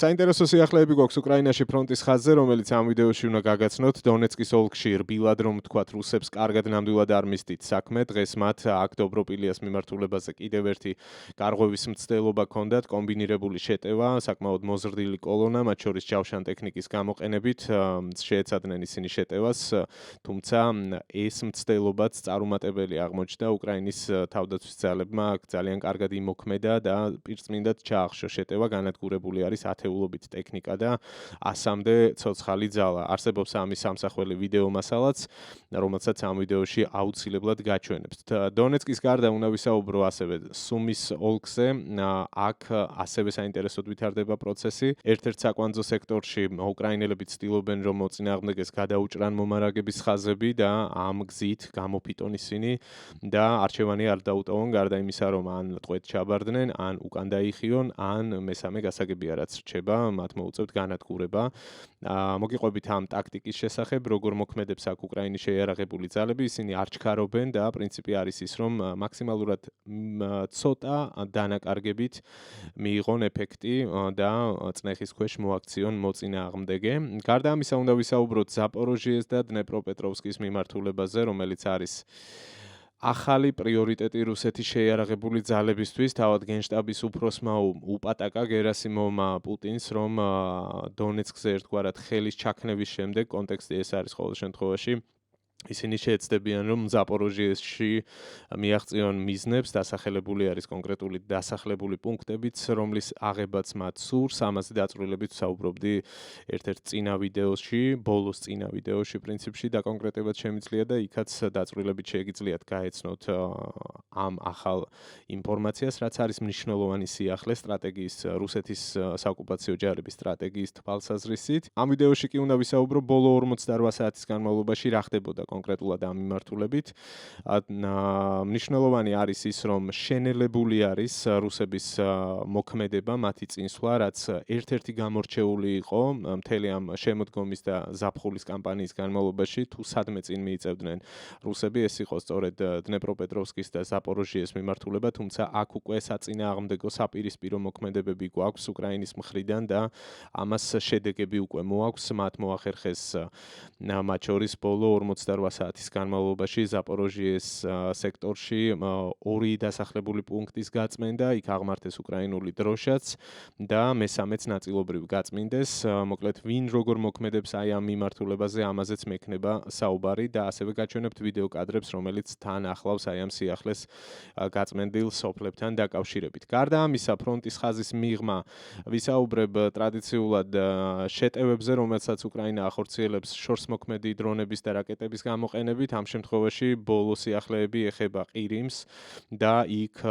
საინტერესო სიახლეები გვაქვს უკრაინაში ფრონტის ხაზზე, რომელიც ამ ვიდეოში უნდა გაგაცნოთ. დონეცკის ოლქში რბილად რომ ვთქვათ, რუსებს კარგად ნამდვილად არ მისდით საქმე. დღეს მათ აქ დობროპილიას მიმართულებაზე კიდევ ერთი გარღვევის მცდელობა ჰქონდათ, კომბინირებული შეტევა, საკმაოდ მოზრდილი კოლონა, მათ შორის ჯავშან ტექნიკის გამოყენებით შეეცადნენ ისინი შეტევას, თუმცა ეს მცდელობაც წარუმატებელი აღმოჩნდა. უკრაინის თავდაცვის ძალებმა აქ ძალიან კარგად იმოქმედა და პირწმინდად ჩაახშო შეტევა, განადგურებული არის ათეულობით ტექნიკა და 100-მდე ცოცხალი ძალა. არსებობს ამის სამსახველი ვიდეო მასალაც, რომელსაც ამ ვიდეოში აუცილებლად გაჩვენებთ. დონეცკის გარდა უნდა ვისაუბრო ასევე სუმის ოლქზე, აქ ასევე საინტერესოდ ვითარდება პროცესი. ერთ-ერთ საკვანძო სექტორში უკრაინელები ცდილობენ, რომ მოწინააღმდეგეს გადაუჭრან მომარაგების ხაზები და ამ გზით გამოფიტონ ისინი და არჩევანი არ დაუტოვონ, გარდა იმისა, რომ ან ტყვედ ჩაბარდნენ, ან უკან დაიხიონ, ან მესამე გასაგებია, რაც რჩება, მათ მოუწევთ განადგურება. მოგიყვებით ამ ტაქტიკის შესახებ, როგორ მოქმედებს აქ უკრაინის შეიარაღებული ძალები, ისინი არ ჩქარობენ და პრინციპი არის ის, რომ მაქსიმალურად ცოტა დანაკარგებით მიიღონ ეფექტი და წნეხის ქვეშ მოაქციონ მოწინააღმდეგე. გარდა ამისა, უნდა ვისაუბროთ ზაპოროჟიეს და დნეპროპეტროვსკის მიმართულებაზე, რომელიც არის ახალი პრიორიტეტი რუსეთის შეიარაღებული ძალებისთვის, თავად გენშტაბის უფროსმა უპატაკა გერასიმოვმა პუტინს, რომ დონეცკზე ერთგვარად ხელის ჩაქნების შემდეგ, კონტექსტი ეს არის ყოველ შემთხვევაში, ისინი შეეცდებიან, რომ ზაპოროჟიესში მიაღწიონ მიზნებს, დასახელებული არის კონკრეტული დასახლებული პუნქტებიც, რომლის აღებაც მათ სურს. ამაზე დაწვრილებით ვსაუბრობდი ერთ-ერთ წინა ვიდეოში, ბოლოს წინა ვიდეოში პრინციპში დაკონკრეტებად შემიძლია და იქაც დაწვრილებით შეგიძლიათ გაეცნოთ ამ ახალ ინფორმაციას, რაც არის მნიშვნელოვანი სიახლე სტრატეგიის, რუსეთის საოკუპაციო ჯარების სტრატეგიის თვალსაზრისით. ამ ვიდეოში კი უნდა ვისაუბრო ბოლო 48 საათის განმავლობაში რა ხდებოდა კონკრეტულად ამ მიმართულებით. მნიშვნელოვანი არის ის, რომ შენელებული არის რუსების მოქმედება, მათი წინსვლა, რაც ერთ-ერთი გამორჩეული იყო მთელი ამ შემოდგომის და ზაფხულის კამპანიის განმავლობაში, თუ სადმე წინ მიიწევდნენ რუსები, ეს იყო სწორედ დნეპროპეტროვსკის და ზაპოროჟიეს მიმართულება, თუმცა აქ უკვე საწინააღმდეგო საპირისპირო მოქმედებები გვაქვს უკრაინის მხრიდან და ამას შედეგები უკვე მოაქვს, მათ მოახერხეს მათ შორის ბოლო 48 საათის განმავლობაში ზაპოროჟიეს სექტორში ორი დასახლებული პუნქტის გაწმენდა, იქ აღმართეს უკრაინული დროშაც და მესამეც ნაწილობრივ გაწმინდეს. მოკლედ, ვინ როგორ მოქმედებს აი ამ მიმართულებაზე, ამაზეც მექნება საუბარი და ასევე გაჩვენებთ ვიდეო კადრებს, რომელიც თან ახლავს აი ამ სიახლეს გაწმენდილ სოფლებთან დაკავშირებით. გარდა ამისა, ფრონტის ხაზის მიღმა ვისაუბრებ ტრადიციულად შეტევებზე, რომელსაც უკრაინა ახორციელებს შორსმოქმედი დრონების და რაკეტების გამოყენებით. ამ შემთხვევაში ბოლო სიახლეები ეხება ყირიმს და იქ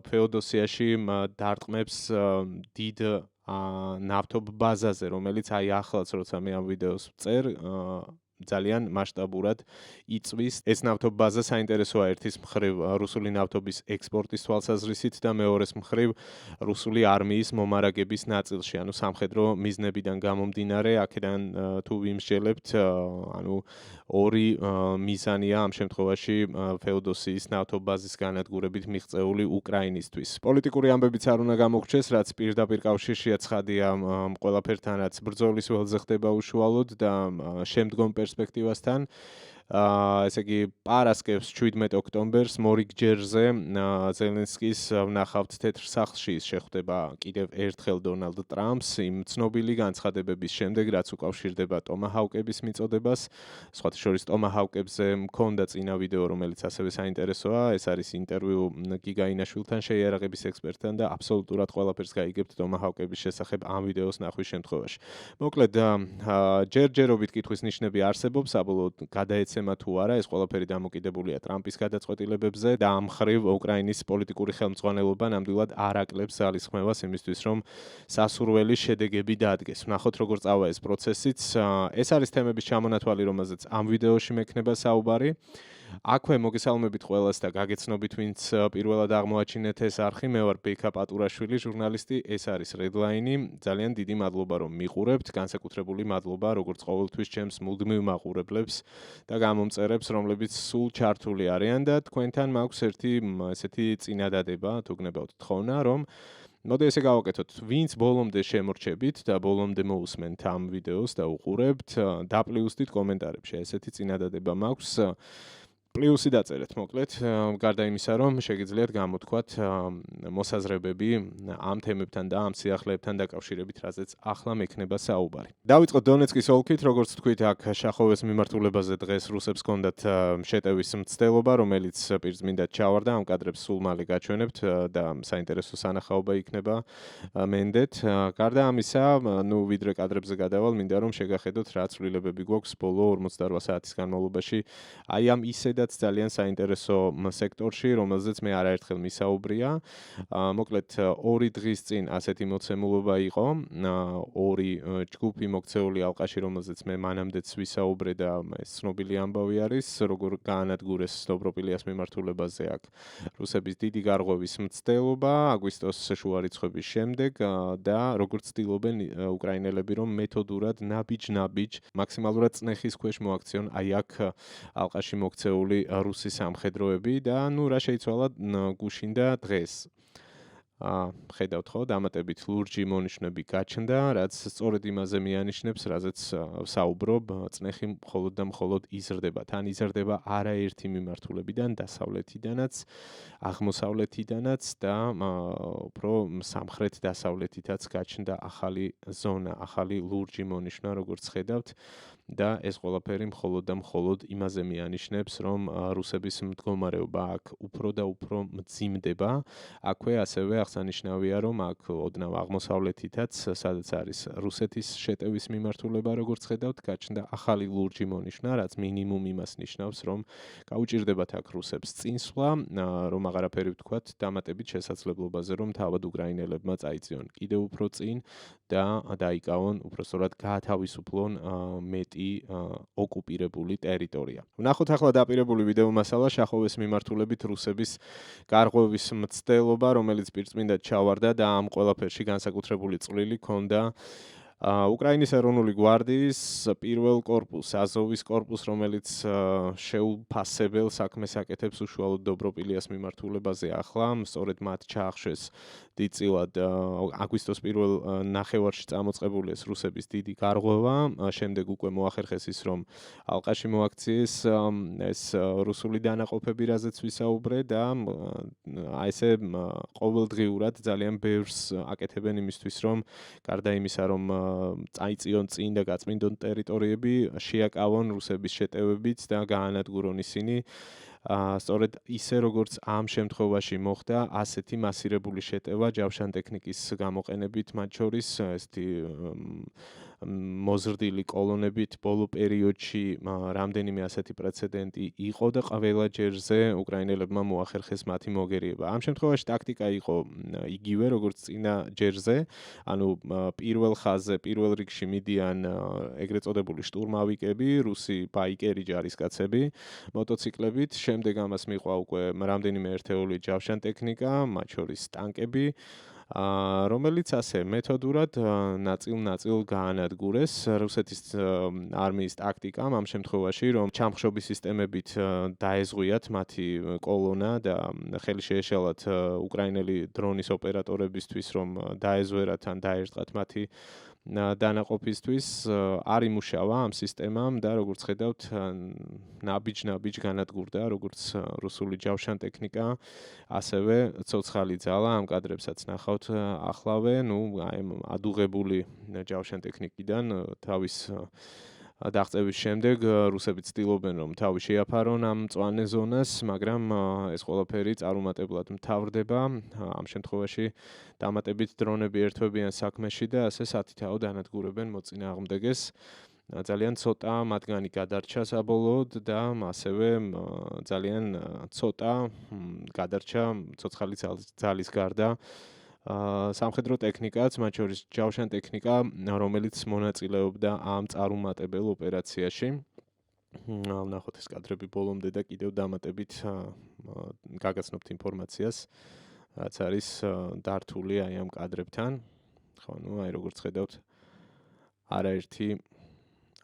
ფეოდოსიაში დარტყმებს დიდ ნავთობ ბაზაზე, რომელიც აი ახლაც, როცა მე ამ ვიდეოს ვწერ, ძალიან მასშტაბურად იწვის. ეს ნავთობ ბაზა საინტერესოა ერთის მხრივ რუსული ნავთობის ექსპორტის თვალსაზრისით და მეორეს მხრივ რუსული არმიის მომარაგების ნაწილში, ანუ სამხედრო მიზნებიდან გამომდინარე, აქედან თუ ვიმსჯელებთ, ანუ ორი მიზანია ამ შემთხვევაში ფეოდოსიის ნავთობ ბაზის განადგურებით მიღწეული უკრაინისთვის. პოლიტიკური ამბებიც არ უნდა გამოგრჩეს, რაც პირდაპირ კავშირშია ცხადია ყველაფერთანაც ბრძოლის ველზე ხდება უშუალოდ და შემდგომ პერსპექტივასთან. ესე იგი, პარასკევს 17 ოქტომბერს მორიგჯერზე ზელენსკის ვნახავთ თეთრ სახლში შეხვდება კიდევ ერთხელ დონალდ ტრამპს იმ ცნობილი განცხადებების შემდეგ, რაც უკავშირდება ტომაჰავკების მიწოდებას. სხვათა შორის ტომაჰავკებზე მქონდა წინა ვიდეო, რომელიც ასევე საინტერესოა. ეს არის ინტერვიუ გიგა ინაშვილთან, შეიარაღების ექსპერტთან და აბსოლუტურად ყველაფერს გაიგებთ ტომაჰავკების შესახებ ამ ვიდეოს ნახვის შემთხვევაში. მოკლედ, ჯერჯერობით კითხვის ნიშნები არსებობს, საბოლოოდ გადაეცემა თუ არა, ეს ყველაფერი დამოკიდებულია ტრამპის გადაწყვეტილებებზე და ამ მხრივ უკრაინის პოლიტიკური ხელმძღვანელობა ნამდვილად არ აკლებს ძალისხმევას იმისთვის, რომ სასურველი შედეგები დაადგეს. ვნახოთ, როგორ წავა ეს პროცესიც. ეს არის თემების ჩამონათვალი, რომელზეც ამ ვიდეოში მექნება საუბარი. აქვე მოგესალმებით ყველას და გაგეცნობით, ვინც პირველად აღმოაჩინეთ ეს არხი. მე ვარ ბეიქა პატურაშვილი, ჟურნალისტი, ეს არის Redline. ძალიან დიდი მადლობა, რომ მიყურებთ. განსაკუთრებული მადლობა, როგორც ყოველთვის ჩემს მუდმივ მაყურებლებს და გამომწერებს, რომლებიც სულ ჩართული არიან და თქვენთან მაქვს ერთი ესეთი წინადადება, თუ გნებავთ თხოვნა, რომ მოდი ესე გავაკეთოთ. ვინც ბოლომდე შემორჩებით და ბოლომდე მოусმენთ ამ ვიდეოს და უყურებთ, დაპლიუსდით კომენტარებში. ესეთი წინადადება მაქვს. პლუსი დაწერეთ, მოკლედ, გარდა იმისა, რომ შეგიძლიათ გამოთქვათ მოსაზრებები ამ თემებთან და ამ სიახლეებთან დაკავშირებით, რაზეც ახლა მექნება საუბარი. დავიწყოთ დონეცკის ოლქით, როგორც თქვით, აქ შახოვეს მიმართულებაზე დღეს რუსებს ჰქონდათ შეტევის მცდელობა, რომელიც პირწმინდად ჩავარდა. ამ კადრებს სულ მალე გაჩვენებთ და საინტერესო სანახაობა იქნება მენდეთ. გარდა ამისა, ვიდრე კადრებზე გადავალ, მინდა რომ შეგახედოთ, რა ცვლილებები გვაქვს ბოლო 48 საათის განმავლობაში. აი ამ ისედაც ძალიან საინტერესო სექტორში, რომელზეც მე არაერთხელ მისაუბრია. მოკლედ 2 დღის წინ ასეთი მოცემულობა იყო. 2 ჯგუფი მოქცეული ალყაში, რომელზეც მე მანამდეც ვისაუბრე და ეს ცნობილი ამბავი არის, როგორ გაანადგურეს დობროპილიას მიმართულებაზე აქ რუსების დიდი გარღვევის მცდელობა აგვისტოს შუარიცხვების შემდეგ და როგორ ცდილობენ უკრაინელები რომ მეთოდურად ნაბიჯ მაქსიმალურად წნეხის ქვეშ მოაქციონ აი აქ ალყაში მოქცეული რუსი სამხედროები და რა შეიცვალა გუშინდა დღეს. ხედავთ ხო, დამატებით ლურჯი მონიშნები გაჩნდა, რაც სწორედ იმაზე მიანიშნებს, რაზეც საუბრობ, წნეხი მხოლოდ და მხოლოდ იზრდება. თან იზრდება არაერთი მიმართულებიდან, დასავლეთიდანაც, აღმოსავლეთიდანაც და უფრო სამხრეთ დასავლეთითაც გაჩნდა ახალი ზონა, ახალი ლურჯი მონიშნა, როგორც ხედავთ. და ეს ყველაფერი მხოლოდ და მხოლოდ იმაზე მიანიშნებს, რომ რუსების მდგომარეობა აქ უფრო და უფრო მძიმდება. აქვე ასევე აღსანიშნავია, რომ აქ ოდნავ აღმოსავლეთითაც, სადაც არის რუსეთის შეტევის მიმართულება, როგორც ხედავთ, გაჩნდა ახალი ლურჯი მონიშნა, რაც მინიმუმ იმას ნიშნავს, რომ გაუჭირდებათ აქ რუსებს წინსვლა, რომ აღარაფერი ვთქვათ, დამატებით შესაძლებლობაზე, რომ თავად უკრაინელებმა წაიწიონ კიდევ უფრო წინ და დაიკავონ, უпростоრად გაათავისუფლონ მეტი ოკუპირებული ტერიტორია. ვნახოთ ახლა დაპირებული ვიდეო მასალა შახოვეს მიმართულებით რუსების გარღვევის მცდელობა, რომელიც პირწმინდად ჩავარდა და ამ ყველაფერში განსაკუთრებული წვლილი ჰქონდა უკრაინის ეროვნული გვარდიის პირველ კორპუსს, აზოვის კორპუსს, რომელიც შეუფასებელ საქმეს აკეთებს უშუალოდ დობროპილიას მიმართულებაზე ახლა, სწორედ მათ ჩაახშვეს დიდწილად აგვისტოს პირველ ნახევარში წამოწყებული ეს რუსების დიდი გარღვევა, შემდეგ უკვე მოახერხეს ის, რომ ალყაში მოაქციეს ეს რუსული დანაყოფები, რაზეც ვისაუბრე და აი ესე ყოველდღიურად ძალიან ბევრს აკეთებენ იმისთვის, რომ გარდა იმისა, რომ წაიწიონ წინ და გაწმინდონ ტერიტორიები, შეაკავონ რუსების შეტევებით და გაანადგურონ ისინი. სწორედ ისე როგორც ამ შემთხვევაში მოხდა, ასეთი მასირებული შეტევა ჯავშანტექნიკის გამოყენებით, მათ შორის ესეთი მოზრდილი კოლონებით ბოლო პერიოდში რამდენიმე ასეთი პრეცედენტი იყო და ყველა ჯერზე უკრაინელებმა მოახერხეს მათი მოგერიება. ამ შემთხვევაში ტაქტიკა იყო იგივე, როგორც წინა ჯერზე, ანუ პირველ ხაზზე, პირველ რიგში მიდიან ეგრეთ წოდებული შტურმავიკები, რუსი ბაიკერი ჯარისკაცები, მოტოციკლებით, შემდეგ ამას მიყვა უკვე რამდენიმე ერთეული ჯავშანტექნიკა, მათ შორის ტანკები, რომელიც ასე მეთოდურად ნაწილ-ნაწილ გაანადგურეს. რუსეთის არმიის ტაქტიკამ ამ შემთხვევაში, რომ ჩამხშობის სისტემებით დაეზღვიათ მათი კოლონა და ხელი შეეშალათ უკრაინელი დრონის ოპერატორებისთვის, რომ დაეზვერათ ან დაერწყათ მათი დანაყოფისთვის, არ იმუშავა ამ სისტემამ და როგორც ხედავთ, ნაბიჯ განადგურდა, როგორც რუსული ჯავშანტექნიკა, ასევე ცოცხალი ძალა, ამ კადრებსაც ნახავთ ახლავე, აი ადუღებული ჯავშანტექნიკიდან თავის დაღწევის შემდეგ რუსები ცდილობენ, რომ თავი შეაფარონ ამ მწვანე ზონას, მაგრამ ეს ყველაფერი წარუმატებლად მთავრდება. ამ შემთხვევაში დამატებით დრონები ერთვებიან საქმეში და ასე სათითაოდ ანადგურებენ მოწინააღმდეგეს. ძალიან ცოტა მათგანი გადარჩა საბოლოოდ და ასევე ძალიან ცოტა გადარჩა ცოცხალი ძალის გარდა სამხედრო ტექნიკაც, მათ შორის ჯავშან ტექნიკა, რომელიც მონაწილეობდა ამ წარუმატებელ ოპერაციაში. ვნახოთ ეს კადრები ბოლომდე და კიდევ დამატებით გაგაცნობთ ინფორმაციას, რაც არის დართული აი ამ კადრებთან. ხო, აი როგორც ხედავთ, არაერთი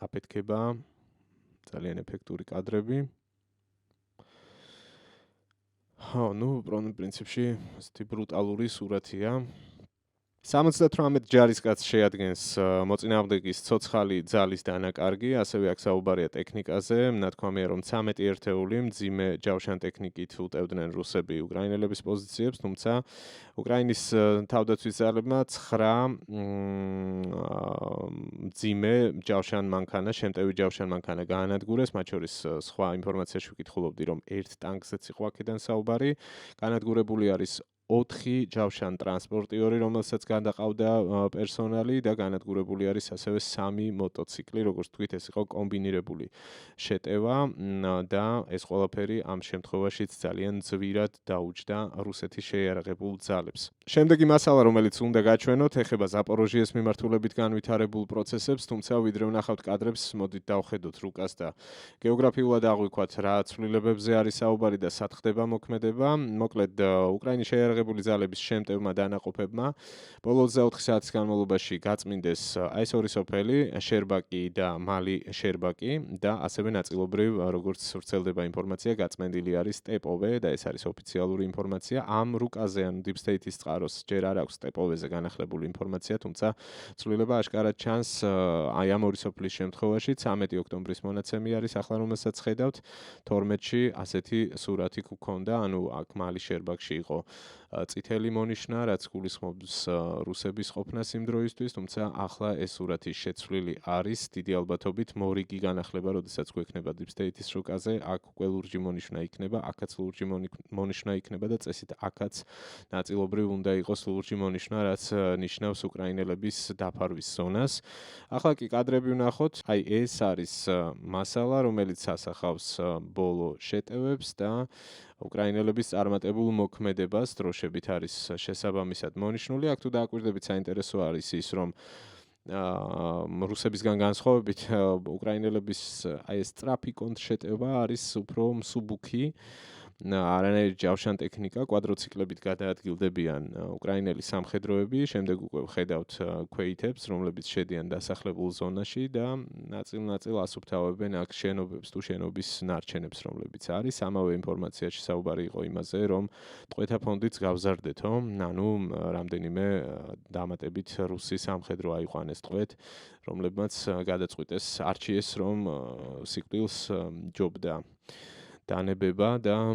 აფეთქება, ძალიან ეფექტური კადრები. ხო, პრინციპში ესეთი ბრუტალური სურათია. 78 ჯარისკაცს შეადგენს მოწინააღმდეგის ცოცხალი ძალის დანაკარგი, ასევე აქ საუბარია ტექნიკაზე, ნათქვამია რომ 13 ერთეული მძიმე ჯავშანტექნიკით უტევდნენ რუსები უკრაინელების პოზიციებს, თუმცა უკრაინის თავდაცვის ძალებმა 9 მძიმე ჯავშანმანქანა, შემტევი ჯავშანმანქანა გაანადგურეს, მათ შორის სხვა ინფორმაციაში ვკითხულობდი რომ ერთ ტანკზეც იყო აქედან საუბარი, განადგურებული არის 4 ჯავშან ტრანსპორტიორი, რომელსაც გადაყავდა პერსონალი და განადგურებული არის ასევე 3 მოტოციკლი, როგორც თქვით, ეს იყო კომბინირებული შეტევა და ეს ყველაფერი ამ შემთხვევაშიც ძალიან ძვირად დაუჯდა რუსეთის შეიარაღებულ ძალებს. შემდეგი მასალა, რომელიც უნდა გაჩვენოთ, ეხება ზაპოროჟიეს მიმართულებით განვითარებულ პროცესებს, თუმცა ვიდრე ვნახავთ კადრებს, მოდით დავხედოთ რუკას და გეოგრაფიულად აღვიქვათ რა ცვლილებებზე არის საუბარი და სად ხდება მოქმედება. მოკლედ, უკრაინის შეიარაღებული ძალების შემტევმა დანაყოფებმა ბოლო 24 საათის განმავლობაში გაწმინდეს აი ეს ორი სოფელი, შერბაკი და მალი შერბაკი და ასევე ნაწილობრივ, როგორც ვრცელდება ინფორმაცია, გაწმენდილი არის სტეპოვე და ეს არის ოფიციალური ინფორმაცია. ამ რუკაზე ან Deep State-ის წყაროს ჯერ არ აქვს სტეპოვეზე განახლებული ინფორმაცია, თუმცა ცვლილება აშკარად ჩანს აი ამ ორი სოფლის შემთხვევაში 13 ოქტომბრის მონაცემი არის ახლა რომელსაც ხედავთ 12-ში ასეთი სურათი გქონდა, ანუ აქ მალი შერბაკში იყო წითელი მონიშნა, რაც გულისხმობს რუსების ყოფნას იმ დროისთვის, თუმცა ახლა ეს სურათი შეცვლილი არის დიდი ალბათობით მორიგი განახლება, როდესაც გვექნება Deep State-ის რუკაზე, აქ უკვე ლურჯი მონიშნა იქნება, აქაც ლურჯი მონიშნა იქნება და წესით აქაც ნაწილობრივ უნდა იყოს ლურჯი მონიშნა, რაც ნიშნავს უკრაინელების დაფარვის ზონას. ახლა კი კადრები ვნახოთ, აი ეს არის მასალა, რომელიც ასახავს ბოლო შეტევებს და უკრაინელების წარმატებულ მოქმედებას დროშებით არის შესაბამისად მონიშნული. აქ თუ დააკვირდებით, საინტერესო არის ის, რომ რუსებისგან განსხვავებით უკრაინელების აი ეს სწრაფი კონტრშეტევა არის უფრო მსუბუქი. არანაირი ჯავშან ტექნიკა, კვადროციკლებით გადაადგილდებიან უკრაინელი სამხედროები, შემდეგ უკვე ვხედავთ ქვეითებს, რომლებიც შედიან დასახლებულ ზონაში და ნაწილ-ნაწილ ასუფთავებენ აქ შენობებს თუ შენობის ნარჩენებს, რომლებიც არის. ამავე ინფორმაციაში საუბარი იყო იმაზე, რომ ტყვეთა ფონდიც გავზარდეთო, ანუ რამდენიმე დამატებით რუსი სამხედრო აიყვანეს ტყვეთ, რომლებმაც გადაწყვიტეს არჩიეს, რომ სიკვდილს ჯობდა დანებება და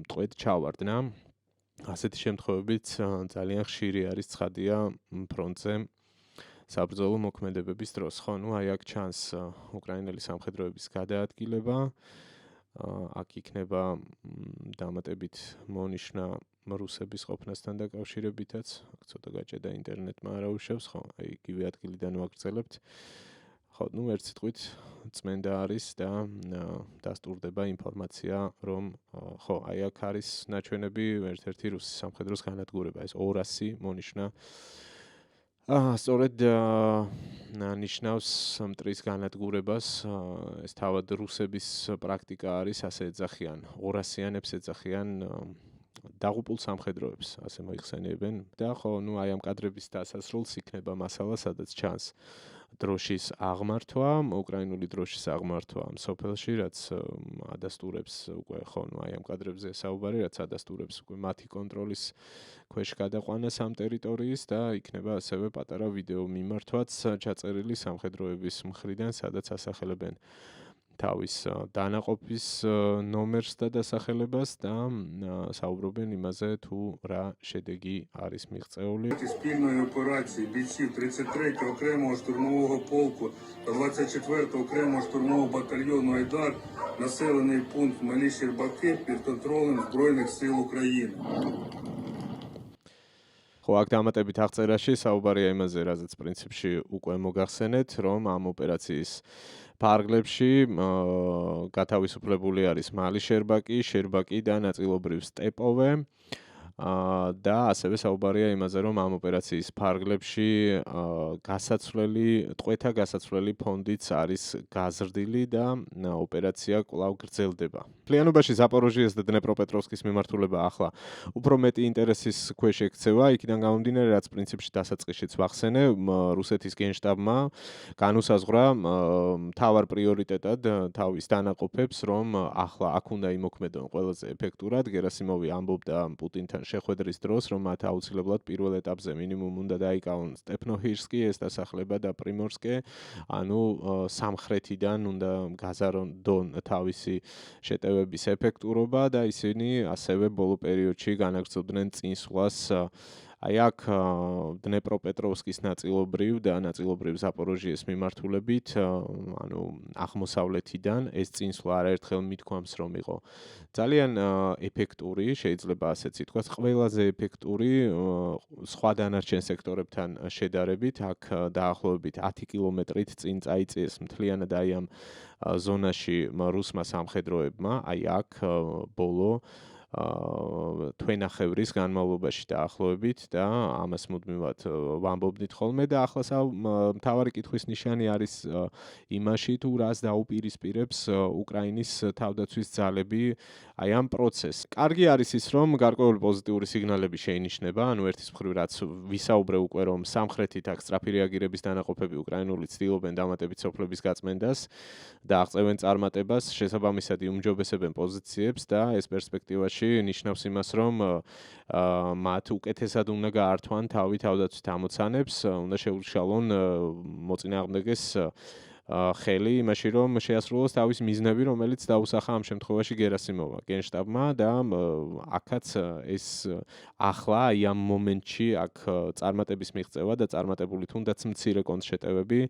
ტყვედ ჩავარდნა. ასეთი შემთხვევებიც ძალიან ხშირი არის ცხადია ფრონტზე საბრძოლო მოქმედებების დროს. ხო, ნუ აი აქ ჩანს უკრაინელი სამხედროების გადაადგილება. აქ იქნება დამატებით მონიშნა რუსების ყოფნასთან დაკავშირებითაც. აქ ცოტა გაჭედა ინტერნეტმა არ აუშევს, ხო, აი იგივე ადგილიდან ვაგრძელებთ. ხო, ნუ ერთ სიტყვით წმენდა არის და დასტურდება ინფორმაცია, რომ ხო, აი აქ არის ნაჩვენები ერთ-ერთი რუსი სამხედროს განადგურება, ეს 200 მონიშნა. სწორედ ნიშნავს მტრის განადგურებას, ეს თავად რუსების პრაქტიკა არის, ასე ეძახიან, 200-იანებს ეძახიან დაღუპულ სამხედროებს, ასე მოიხსენიებენ და ხო, ნუ აი ამ კადრების დასასრულს იქნება მასალა, სადაც ჩანს დროშის აღმართვა, უკრაინული დროშის აღმართვა სოფელში, რაც ადასტურებს უკვე ხო, ნუ აი ამ კადრებზე საუბარი, რაც ადასტურებს უკვე მათი კონტროლის ქვეშ გადაყვანას ამ ტერიტორიის და იქნება ასევე პატარა ვიდეო მიმართვაც ჩაწერილი სამხედროების მხრიდან, სადაც ასახელებენ თავის დანაყოფის ნომერს და დასახელებას და საუბრობენ იმაზე, თუ რა შედეგი არის მიღწეული. Спільної операції бійців 33-го окремого штурмового полку та 24-го окремого штурмового батальйону «Айдар» населений пункт Малі Щербаки під контролем Збройних сил України. ხო, აქ დამატებით აღწერაში საუბარია იმაზე, რაზეც პრინციპში უკვე მოგახსენეთ, რომ ამ ოპერაციის ფარგლებში გათავისუფლებული არის მალი შერბაკი, შერბაკი და ნაწილობრივ სტეპოვე. და ასევე საუბარია იმაზე, რომ ამ ოპერაციის ფარგლებში ტყვეთა გასაცვლელი ფონდიც არის გაზრდილი და ოპერაცია კვლავ გრძელდება. მთლიანობაში ზაპოროჟიეს და დნეპროპეტროვსკის მიმართულება ახლა უფრო მეტი ინტერესის ქვეშ ექცევა, იქიდან გამომდინარე, რაც პრინციპში დასაწყისშიც ვახსენე, რუსეთის გენშტაბმა განუსაზღვრა მთავარ პრიორიტეტად თავის დანაყოფებს, რომ ახლა აქ უნდა იმოქმედონ ყველაზე ეფექტურად. გერასიმოვი ამბობდა პუტინთან შეხვედრის დროს, რომ მათ აუცილებლად პირველ ეტაპზე მინიმუმ უნდა დაიკავონ სტეპნოჰირსკი, ეს დასახლება და პრიმორსკე, ანუ სამხრეთიდან უნდა გაზარდონ თავისი შეტევების ეფექტურობა და ისინი ასევე ბოლო პერიოდში განაგრძობდნენ წინსვლას აი აქ დნეპროპეტროვსკის ნაწილობრივ და ნაწილობრივ ზაპოროჟიეს მიმართულებით, ანუ აღმოსავლეთიდან ეს წინსვლა არაერთხელ მithქვამს, რომ იყო ძალიან ეფექტური, შეიძლება ასეც ითქვას, ყველაზე ეფექტური სხვა დანარჩენ სექტორებთან შედარებით, აქ დაახლოებით 10 კილომეტრით წინ წაიწიეს მთლიანად აი ამ ზონაში რუსმა სამხედროებმა, აი აქ ბოლო თვენახევრის განმავლობაში დაახლოებით და ამას მუდმივად ვამბობდით ხოლმე და ახლა მთავარი კითხვის ნიშანი არის იმაში, თუ რას დაუპირისპირებს უკრაინის თავდაცვის ძალები აი ამ პროცესს. კარგი არის ის, რომ გარკვეული პოზიტიური სიგნალები შეინიშნება, ანუ ერთის მხრივ რაც ვისაუბრე უკვე, რომ სამხრეთით აქ სწრაფი რეაგირების დანაყოფები უკრაინული ცდილობენ დამატებით სოფლების გაწმენდას და აღწევენ წარმატებას, შესაბამისად იუმჯობესებენ პოზიციებს და ეს პერსპექტივაში ნიშნავს იმას, რომ მათ უკეთესად უნდა გაართვან თავდაცვით ამოცანებს, უნდა შეუშალონ მოწინააღმდეგეს ხელი იმაში, რომ შეასრულოს თავის მიზნები, რომელიც დაუსახა ამ შემთხვევაში გერასიმოვმა გენშტაბმა და აქაც ეს ახლა აი ამ მომენტში აქ წარმატების მიღწევა და წარმატებული თუნდაც მცირე კონტრშეტევები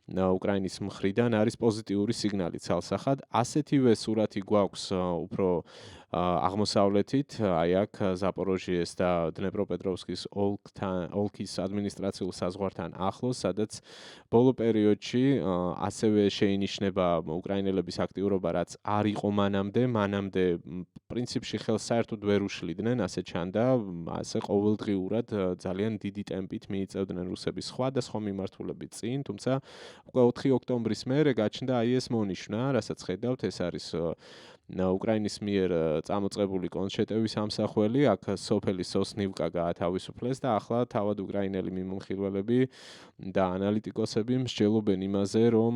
უკრაინის მხრიდან არის პოზიტიური სიგნალი ცალსახად. ასეთივე სურათი გვაქვს უფრო აღმოსავლეთით, აი აქ ზაპოროჟიეს და დნეპროპეტროვსკის ოლქის ადმინისტრაციულ საზღვართან ახლოს, სადაც ბოლო პერიოდში ასევე შეინიშნება უკრაინელების აქტიურობა, რაც არ იყო მანამდე პრინციპში ხელს საერთოდ ვერ უშლიდნენ, ასე ჩანდა, ასე ყოველდღიურად ძალიან დიდი ტემპით მიიწევდნენ რუსების სხვადასხვა მიმართულებით წინ, თუმცა უკვე 4 ოქტომბრის მერე გაჩნდა აი ეს მონიშნა, რასაც ხედავთ, ეს არის უკრაინის მიერ წამოწყებული კონტრშეტევის ამსახველი, აქ სოფელი სოსნივკა გაათავისუფლეს და ახლა თავად უკრაინელი მიმოხილველები და ანალიტიკოსები მსჯელობენ იმაზე, რომ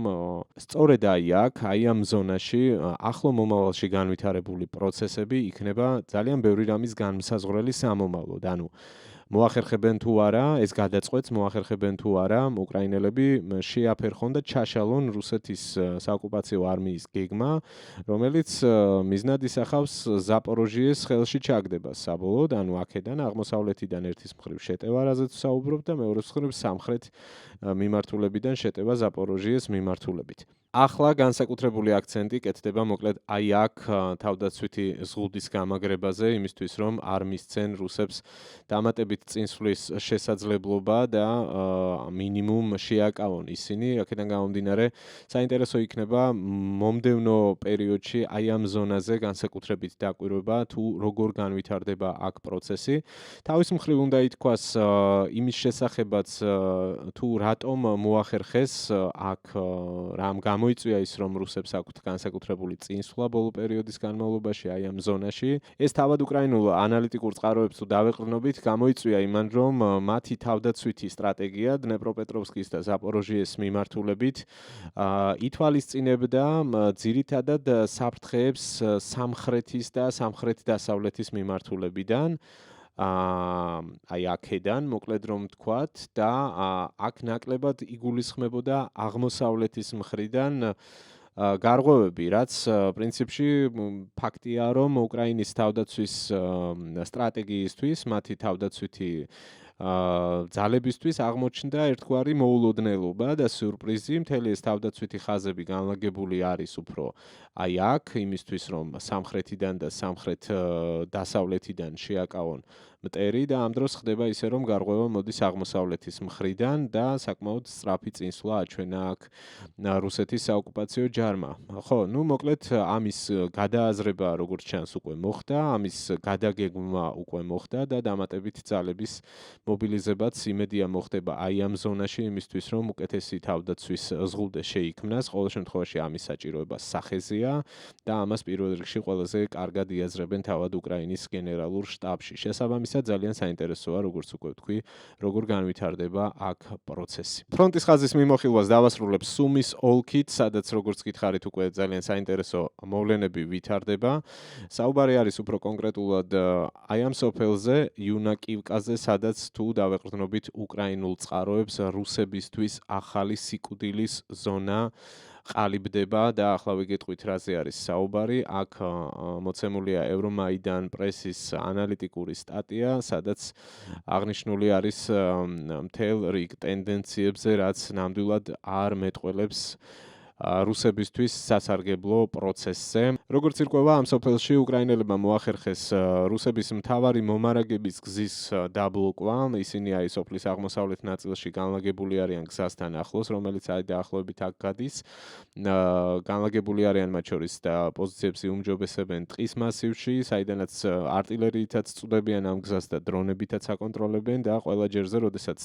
სწორედ აი აქ, აი ამ ზონაში ახლო მომავალში განვითარებული პროცესები იქნება ძალიან ბევრი რამის განმსაზღვრელი სამომავლოდ, ანუ მოახერხებენ თუ არა, ეს გადაწყვეტს მოახერხებენ თუ არა უკრაინელები შეაფერხონ და ჩაშალონ რუსეთის საოკუპაციო არმიის გეგმა, რომელიც მიზნად ისახავს ზაპოროჟიეს ხელში ჩაგდებას საბოლოოდ, ანუ აქედან აღმოსავლეთიდან ერთის მხრივ შეტევა, რაზეც ვსაუბრობ და მეორეს მხრივ სამხრეთ მიმართულებიდან შეტევა ზაპოროჟიეს მიმართულებით. ახლა განსაკუთრებული აქცენტი კეთდება მოკლედ აი აქ თავდაცვითი ზღუდის გამაგრებაზე, იმისთვის რომ არ მისცენ რუსებს დამატებით წინსვლის შესაძლებლობა და მინიმუმ შეაკავონ ისინი. აქედან გამომდინარე, საინტერესო იქნება მომდევნო პერიოდში აი ამ ზონაზე განსაკუთრებით დაკვირვება, თუ როგორ განვითარდება აქ პროცესი. თავის მხრივ უნდა ითქვას იმის შესახებაც, თუ რატომ მოახერხეს აქ რამ გამოიწვია ის, რომ რუსებს აქვთ განსაკუთრებული წინსვლა ბოლო პერიოდის განმავლობაში აი ამ ზონაში. ეს თავად უკრაინულ ანალიტიკურ წყაროებს თუ დავეყრდნობით, გამოიწვია იმან, რომ მათი თავდაცვითი სტრატეგია დნეპროპეტროვსკის და ზაპოროჟიეს მიმართულებით ითვალისწინებდა ძირითადად საფრთხეებს სამხრეთის და სამხრეთ-დასავლეთის მიმართულებიდან. აი აქედან მოკლედ რომ ვთქვათ და აქ ნაკლებად იგულისხმებოდა აღმოსავლეთის მხრიდან გარღვევები, რაც პრინციპში ფაქტია, რომ უკრაინის თავდაცვის სტრატეგიისთვის, მათი თავდაცვითი ძალებისთვის აღმოჩნდა ერთგვარი მოულოდნელობა და სიურპრიზი. მთელი ეს თავდაცვითი ხაზები განლაგებული არის უფრო აი აქ, იმისთვის რომ სამხრეთიდან და სამხრეთ-დასავლეთიდან შეაკავონ მტერი და ამ დროს ხდება ისე, რომ გარღვევა მოდის აღმოსავლეთის მხრიდან და საკმაოდ სწრაფი წინსვლა აჩვენა აქ რუსეთის საოკუპაციო ჯარმა. ხო, ნუ მოკლედ ამის გადააზრება როგორც ჩანს უკვე მოხდა, ამის გადაგეგმა უკვე მოხდა და დამატებით ძალების მობილიზებაც იმედია მოხდება აი ამ ზონაში იმისთვის, რომ უკეთესი თავდაცვის ზღუდე შეიქმნას. ყოველ შემთხვევაში ამის საჭიროება სახეზეა და ამას პირველ რიგში ყველაზე კარგად იაზრებენ თავად უკრაინის გენერალურ შტაბში. შესაბამისად შესაბამისად ძალიან საინტერესოა, როგორც უკვე ვთქვი, როგორ განვითარდება აქ პროცესი. ფრონტის ხაზის მიმოხილვას დავასრულებ სუმის ოლქით, სადაც როგორც გითხარით უკვე ძალიან საინტერესო მოვლენები ვითარდება. საუბარი არის უფრო კონკრეტულად აი ამ სოფელზე, იუნაკივკაზე, სადაც თუ დავეყრდნობით უკრაინულ წყაროებს რუსებისთვის ახალი სიკვდილის ზონა ყალიბდება და ახლა ვიგეტყვით რაზე არის საუბარი. აქ მოცემულია ევრომაიდან პრესის ანალიტიკური სტატია, სადაც აღნიშნული არის მთელ რიგ ტენდენციებზე, რაც ნამდვილად არ მეტყველებს რუსებისთვის სასარგებლო პროცესზე. როგორც ირკვევა, ამ სოფელში უკრაინელებმა მოახერხეს რუსების მთავარი მომარაგების გზის დაბლოკვა. ისინი აი სოფლის აღმოსავლეთ ნაწილში განლაგებული არიან გზასთან ახლოს, რომელიც აი დაახლოებით აქ გადის. განლაგებული არიან მათ შორის და პოზიციებს იუმჯობესებენ ტყის მასივში, საიდანაც артиლერიითაც წვდებიან ამ გზას და დრონებითაც აკონტროლებენ და ყველა ჯერზე, როდესაც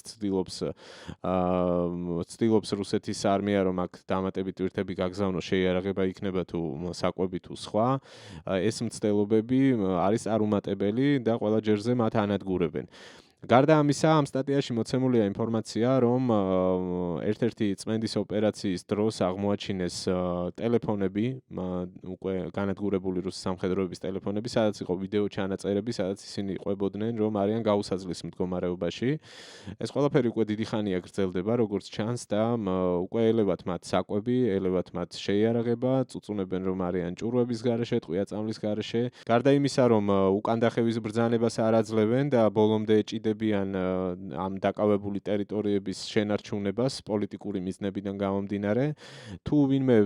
ცდილობს რუსეთის არმია, რომ აქ დამატებით ტვირთები გაგზავნოს, შეიარაღება იქნება თუ საკვები თუ სხვა. ეს მცდელობები არის არუმატებელი და ყველა ჯერზე მათ ანადგურებენ. გარდა ამისა, ამ სტატიაში მოცემულია ინფორმაცია, რომ ერთ-ერთი წმენდის ოპერაციის დროს აღმოაჩინეს ტელეფონები, უკვე განადგურებული რუსი სამხედროების ტელეფონები, სადაც იყო ვიდეო ჩანაწერები, სადაც ისინი ყვებოდნენ, რომ არიან გაუსაძლის მდგომარეობაში. ეს ყველაფერი უკვე დიდი ხანია გრძელდება, როგორც ჩანს და უკვე ელევათ მათ საკვები, ელევათ მათ შეიარაღება, წუწუნებენ, რომ არიან ჭურვების გარეშე, ტყვია-წამლის გარეშე. გარდა იმისა, რომ უკანდახევის ბრძანებას არ აძლევენ და ბოლომდე ეჭიდებიან ამ დაკავებული ტერიტორიების შენარჩუნებას პოლიტიკური მიზნებიდან გამომდინარე. თუ ვინმე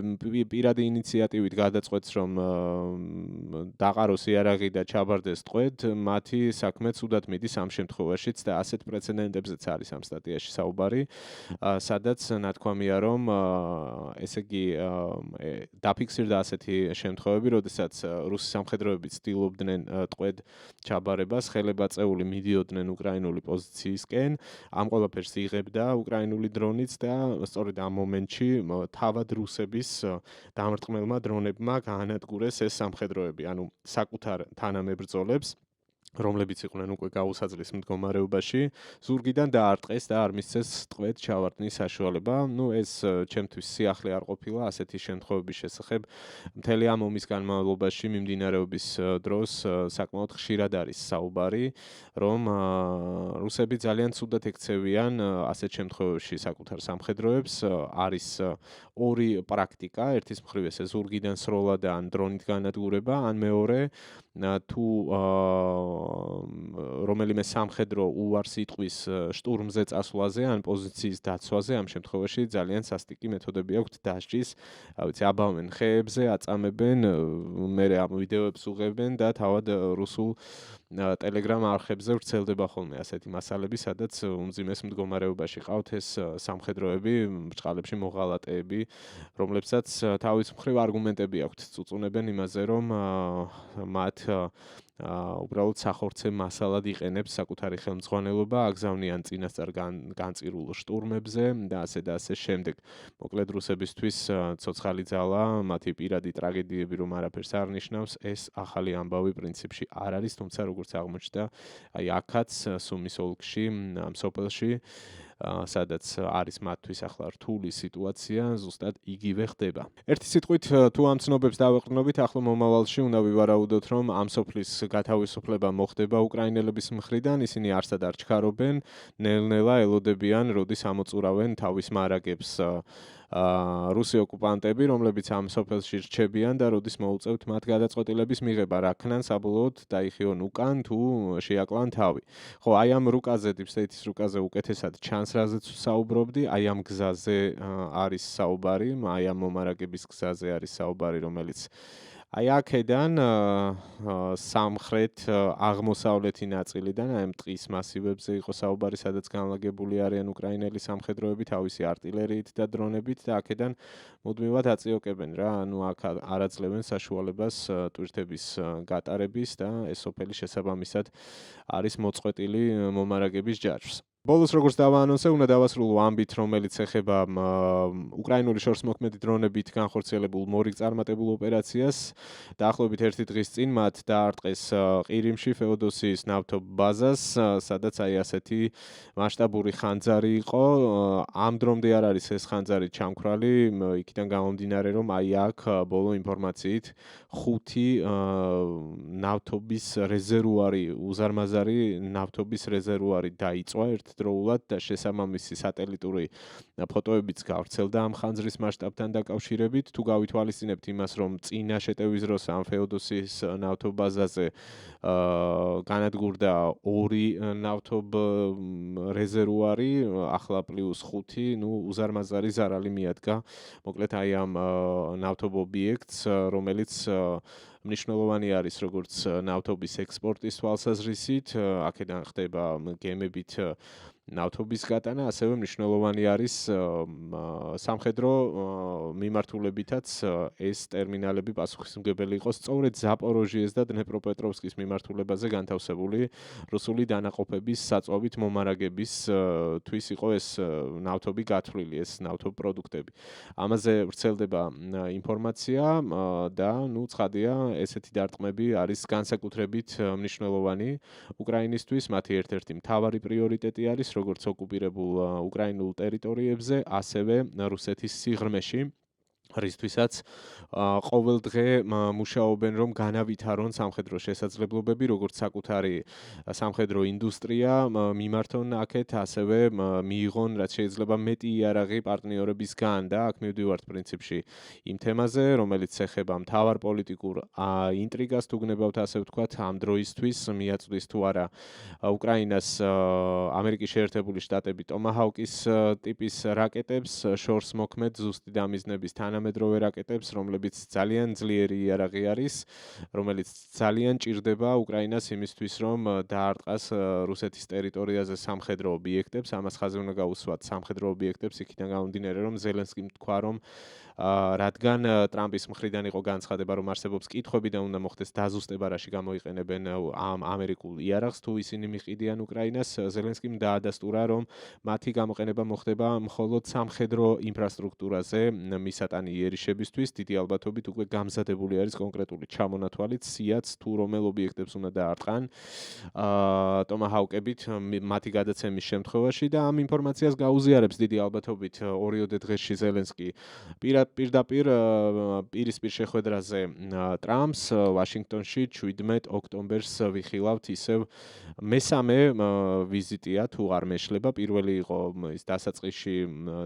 პირადი ინიციატივით გადაწყვეტს, რომ დაყაროს იარაღი და ჩაბარდეს ტყვედ, მათი საქმე ცუდად მიდის ამ შემთხვევაშიც და ასეთ პრეცედენტებზეც არის ამ სტატიაში საუბარი, სადაც ნათქვამია, რომ ესე იგი დაფიქსირდა ასეთი შემთხვევები, როდესაც რუსი სამხედროები ცდილობდნენ ტყვედ ჩაბარებას, ხელებაწეული მიდიოდნენ უკრაინული პოზიციისკენ, ამ ყველაფერს იღებდა უკრაინული დრონიც და სწორედ ამ მომენტში თავად რუსების დამრტყმელმა დრონებმა გაანადგურეს ეს სამხედროები, ანუ საკუთარ თანამებრძოლებს, რომლებიც იყვნენ უკვე გაუსაძლის მდგომარეობაში, ზურგიდან დაარტყეს და არ მისცეს ტყვედ ჩავარდნის საშუალება. ეს ჩემთვის სიახლე არ ყოფილა ასეთი შემთხვევების შესახებ. მთელი ამ ომის განმავლობაში მიმდინარეობის დროს საკმაოდ ხშირად არის საუბარი, რომ რუსები ძალიან ცუდად ექცევიან ასეთ შემთხვევებში საკუთარ სამხედროებს. არის ორი პრაქტიკა, ერთის მხრივ ესე ზურგიდან სროლა და ან დრონით განადგურება, ან მეორე თუ რომელიმე სამხედრო უარს იტყვის შტურმზე წასვლაზე ან პოზიციის დაცვაზე, ამ შემთხვევაში ძალიან სასტიკი მეთოდები აქვთ დასჯის, აბავენ ხეებზე, აწამებენ, მერე ამ ვიდეოებს უღებენ და თავად რუსულ ტელეგრამ არხებზე ვრცელდება ხოლმე ასეთი მასალები, სადაც უმძიმეს მდგომარეობაში ყავთ ეს სამხედროები, ბრჭყალებში მოღალატეები, რომლებსაც თავის მხრივ არგუმენტები აქვთ, წუწუნებენ იმაზე, რომ მათ უბრალოდ სახორცე მასალად იყენებს საკუთარი ხელმძღვანელობა, აგზავნიან წინასწარ განწირულ შტურმებზე და ასე შემდეგ. მოკლედ რუსებისთვის ცოცხალი ძალა, მათი პირადი ტრაგედიები რომ არაფერს არ ნიშნავს, ეს ახალი ამბავი პრინციპში არ არის, თუმცა როგორც აღმოჩნდა, აი აქაც სუმის ოლქში, ამ სოფელში სადაც არის მათთვის ახლა რთული სიტუაცია, ზუსტად იგივე ხდება. ერთი სიტყვით თუ ამ ცნობებს დავეყრდნობით, ახლა მომავალში უნდა ვივარაუდოთ, რომ ამ სოფლის გათავისუფლება მოხდება უკრაინელების მხრიდან, ისინი არსად არ ჩქარობენ, ნელ-ნელა ელოდებიან, როდის ამოწურავენ თავის მარაგებს რუსი ოკუპანტები, რომლებიც ამ სოფელში რჩებიან და როდის მოუწევთ მათ გადაწყვეტილების მიღება, რა ქნან საბოლოოდ დაიხიონ უკან თუ შეაკლან თავი. ხო, აი ამ რუკაზე, დიპსტეიტის რუკაზე უკეთესად ჩანს, რაზეც საუბრობდი, აი ამ გზაზე არის საუბარი, აი ამ მომარაგების გზაზე არის საუბარი, რომელიც აი აქედან სამხრეთ აღმოსავლეთი ნაწილიდან, აი ამ ტყის მასივებზე იყო საუბარი, სადაც განლაგებული არიან უკრაინელი სამხედროები თავისი артиლერიით და დრონებით და აქედან მუდმივად აწიოკებენ რა, ანუ აქ არ აძლევენ საშუალებას ტვირთების გატარების და ეს სოფელი შესაბამისად არის მოწყვეტილი მომარაგების ჯაჭვს. ბოლოს როგორც დავაანონსე, უნდა დავასრულო ამბით, რომელიც ეხება უკრაინული შორსმოქმედი დრონებით განხორციელებულ მორიგ წარმატებულ ოპერაციას. დაახლოებით 1 დღის წინ მათ დაარტყეს ყირიმში ფეოდოსიის ნავთობ ბაზას, სადაც აი ასეთი მასშტაბური ხანძარი იყო. ამ დრომდე არ არის ეს ხანძარი ჩამქრალი, იქიდან გამომდინარე, რომ აი აქ ბოლო ინფორმაციით 5 ნავთობის რეზერვუარი, უზარმაზარი ნავთობის რეზერვუარი დაიწვა ერთდროულად და შესაბამისი სატელიტური ფოტოებიც გავრცელდა ამ ხანძრის მასშტაბთან დაკავშირებით. თუ გავითვალისწინებთ იმას, რომ წინა შეტევის დროს ამ ფეოდოსიის ნავთობ ბაზაზე განადგურდა 2 ნავთობ რეზერვუარი, ახლა +5, უზარმაზარი ზარალი მიადგა. მოკლედ აი ამ ნავთობ ობიექტს, რომელიც მნიშვნელოვანი არის როგორც ნავთობის ექსპორტის თვალსაზრისით, აქედან ხდება გემებით ნავთობის გატანა, ასევე მნიშვნელოვანი არის სამხედრო მიმართულებითაც ეს ტერმინალები პასუხისმგებელი იყოს სწორედ ზაპოროჟიეს და დნეპროპეტროვსკის მიმართულებაზე განთავსებული რუსული დანაყოფების საწვავით მომარაგების თვის იყო ეს ნავთობი გათვლილი, ეს ნავთობ პროდუქტები. ამაზე ვრცელდება ინფორმაცია და ცხადია, ესეთი დარტყმები არის განსაკუთრებით მნიშვნელოვანი უკრაინისთვის, მათი ერთ-ერთი მთავარი პრიორიტეტი არის როგორც ოკუპირებულ უკრაინულ ტერიტორიებზე, ასევე რუსეთის სიღრმეში. რისთვისაც ყოველ დღე მუშაობენ, რომ განავითარონ სამხედრო შესაძლებლობები, როგორც საკუთარი სამხედრო ინდუსტრია მიმართონ აქეთ, ასევე მიიღონ რაც შეიძლება მეტი იარაღი პარტნიორებისგან და აქ მივდივართ პრინციპში იმ თემაზე, რომელიც ეხება მთავარ პოლიტიკურ ინტრიგას, თუ გნებავთ ასე ვთქვათ, ამ დროისთვის მიაწვდის თუ არა უკრაინას ამერიკის შეერთებული შტატები ტომაჰაუკის ტიპის რაკეტებს, შორს მოქმედ ზუსტი დამიზნების თანამედროვე რაკეტებს, რომლებიც ძალიან ძლიერი იარაღი არის, რომელიც ძალიან ჭირდება უკრაინას იმისთვის, რომ დაარტყას რუსეთის ტერიტორიაზე სამხედრო ობიექტებს, ამას ხაზი უნდა გაუსვათ სამხედრო ობიექტებს, იქიდან გამომდინარე, რომ ზელენსკიმ თქვა, რომ რადგან ტრამპის მხრიდან იყო განცხადება, რომ არსებობს კითხვები და უნდა მოხდეს დაზუსტება, რაში გამოიყენებენ ამ ამერიკულ იარაღს, თუ ისინი მიყიდიან უკრაინას, ზელენსკიმ დაადასტურა, რომ მათი გამოყენება მოხდება მხოლოდ სამხედრო ინფრასტრუქტურაზე, მისატანი იერიშებისთვის, დიდი ალბათობით უკვე გამზადებული არის კონკრეტული ჩამონათვალით, სიაც თუ რომელ ობიექტებს უნდა დაარტყან ტომაჰაუკებით მათი გადაცემის შემთხვევაში და ამ ინფორმაციას გაუზიარებს დიდი ალბათობით 2 დღეში ზელენსკი პირდაპირ პირისპირ შეხვედრაზე ტრამპს ვაშინგტონში 17 ოქტომბერს ვიხილავთ ისევ მესამე ვიზიტია თუ არ მეშლება, პირველი იყო ის დასაწყისში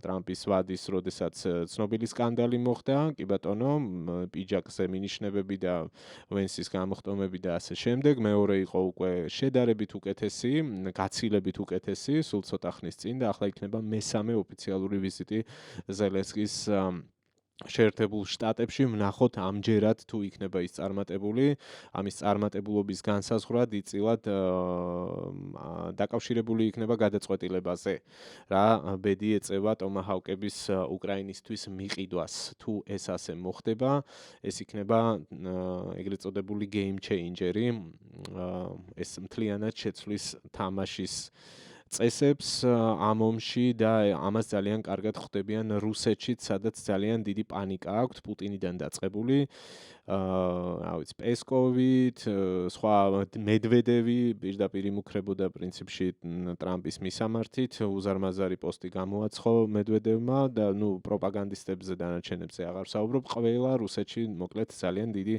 ტრამპის ვადის, როდესაც ცნობილი სკანდალი მოხდა, კი ბატონო, პიჯაკზე მინიშნებები და ვენსის გამოხტომები და ასე შემდეგ. მეორე იყო უკვე შედარებით უკეთესი, გაცილებით უკეთესი, სულ ცოტა ხნის წინ და ახლა იქნება მესამე ოფიციალური ვიზიტი ზელენსკის შეერთებულ შტატებში, ვნახოთ ამჯერად თუ იქნება ის წარმატებული, ამის წარმატებულობის განსაზღვრად იწილად დაკავშირებული იქნება გადაწყვეტილებაზე, რა ბედი ეწევა ტომაჰაუკების უკრაინისთვის მიყიდვას. თუ ეს ასე მოხდება, ეს იქნება ეგრეთ წოდებული game changer-ი, ეს მთლიანად შეცვლის თამაშის წესებს ამ ომში და ამას ძალიან კარგად ხვდებიან რუსეთშიც, სადაც ძალიან დიდი პანიკა აქვთ პუტინიდან დაწყებული. რა ვიცი, პესკოვით, სხვა მედვედევი პირდაპირ იმუქრებოდა პრინციპში ტრამპის მისამართით, უზარმაზარი პოსტი გამოაცხო მედვედევმა და პროპაგანდისტებზე დანარჩენებზე აღარ საუბრობ. ყველა რუსეთში მოკლედ ძალიან დიდი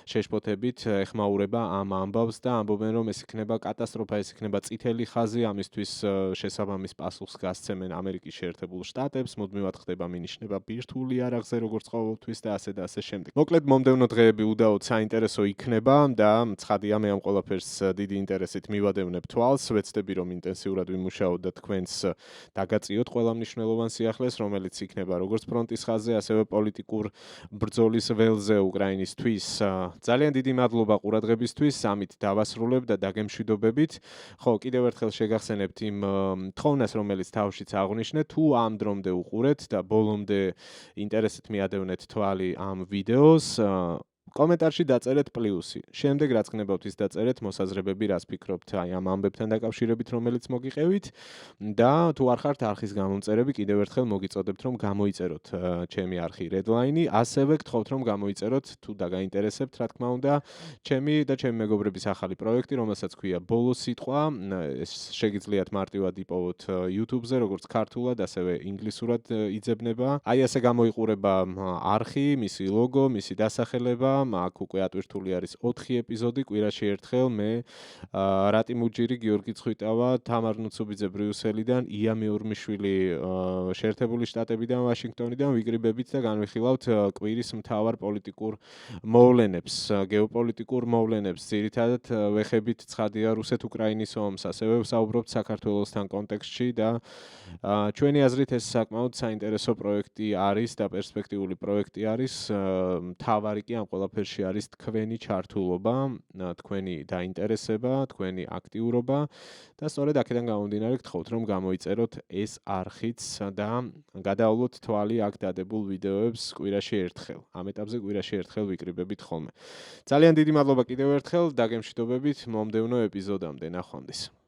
შეშფოთებით ეხმაურება ამ ამბავს და ამბობენ, რომ ეს იქნება კატასტროფა, ეს იქნება წითელი ხაზი, ამისთვის შესაბამის პასუხს გასცემენ ამერიკის შეერთებულ შტატებს, მუდმივად ხდება მინიშნება ბირთვულ იარაღზე, როგორც ყოველთვის და ასე შემდეგ. მოკლედ მომდევნო დღეები უდაოდ საინტერესო იქნება და ცხადია მე ამ ყველაფერს დიდი ინტერესით მივადევნებ თვალს, ვეცდები რომ ინტენსიურად ვიმუშაოთ და თქვენს დაგაწიოთ ყველა მნიშვნელოვან სიახლეს, რომელიც იქნება როგორც ფრონტის ხაზზე, ასევე პოლიტიკურ ბრძოლის ველზე უკრაინისთვის. ძალიან დიდი მადლობა ყურადღებისთვის, ამით დავასრულებ და დაგემშვიდობებით. ხო, კიდევ ერთხელ შეგახსენებთ იმ თხოვნას, რომელიც თავშიც აღვნიშნეთ, თუ ამ დრომდე უყურეთ და ბოლომდე ინტერესით მიადევნეთ თვალი ამ ვიდეოს, კომენტარში დაწერეთ პლუსი. შემდეგ რაც გნებავთ ის დაწერეთ მოსაზრებები, რას ფიქრობთ აი ამ ამბებთან დაკავშირებით, რომელიც მოგიყევით და თუ არ ხართ არხის გამომწერები, კიდევ ერთხელ მოგიწოდებთ რომ გამოიწეროთ ჩემი არხი Redline-ი, ასევე გთხოვთ რომ გამოიწეროთ თუ დაგაინტერესებთ, რა თქმა უნდა, ჩემი და ჩემი მეგობრების ახალი პროექტი, რომელსაც ქვია ბოლო სიტყვა. ეს შეგიძლიათ მარტივად იპოვოთ YouTube-ზე, როგორც ქართულად, ასევე ინგლისურად იძებნება. აი ასე გამოიყურება არხი, მისი ლოგო, მისი დასახელება. აქ უკვე ატვირთული არის 4 ეპიზოდი კვირაში ერთხელ. მე რატი მუჯირი, გიორგი ცხვითავა, თამარ ნუცუბიძე ბრიუსელიდან, ია მეურმიშვილი შეერთებული შტატებიდან, ვაშინგტონიდან ვიკრიბებით და განვიხილავთ კვირის მთავარ პოლიტიკურ მოვლენებს, გეოპოლიტიკურ მოვლენებს. ძირითადად ვეხებით ცხადია რუსეთ-უკრაინის ომს, ასევე ვსაუბრობთ საქართველოსთან კონტექსტში და ჩვენი აზრით ეს საკმაოდ საინტერესო პროექტი არის და პერსპექტიული პროექტი არის. მთავარი კი ამ ყველაფერში არის თქვენი ჩართულობა, თქვენი დაინტერესება, თქვენი აქტიურობა და სწორედ აქედან გამომდინარე გთხოვთ რომ გამოიწეროთ ეს არხიც და გადაავლოთ თვალი აქ დადებულ ვიდეოებს კვირაში ერთხელ. ამ ეტაპზე კვირაში ერთხელ ვიკრიბებით ხოლმე. ძალიან დიდი მადლობა კიდევ ერთხელ, დაგემშვიდობებით მომდევნო ეპიზოდამდე. ნახვამდის.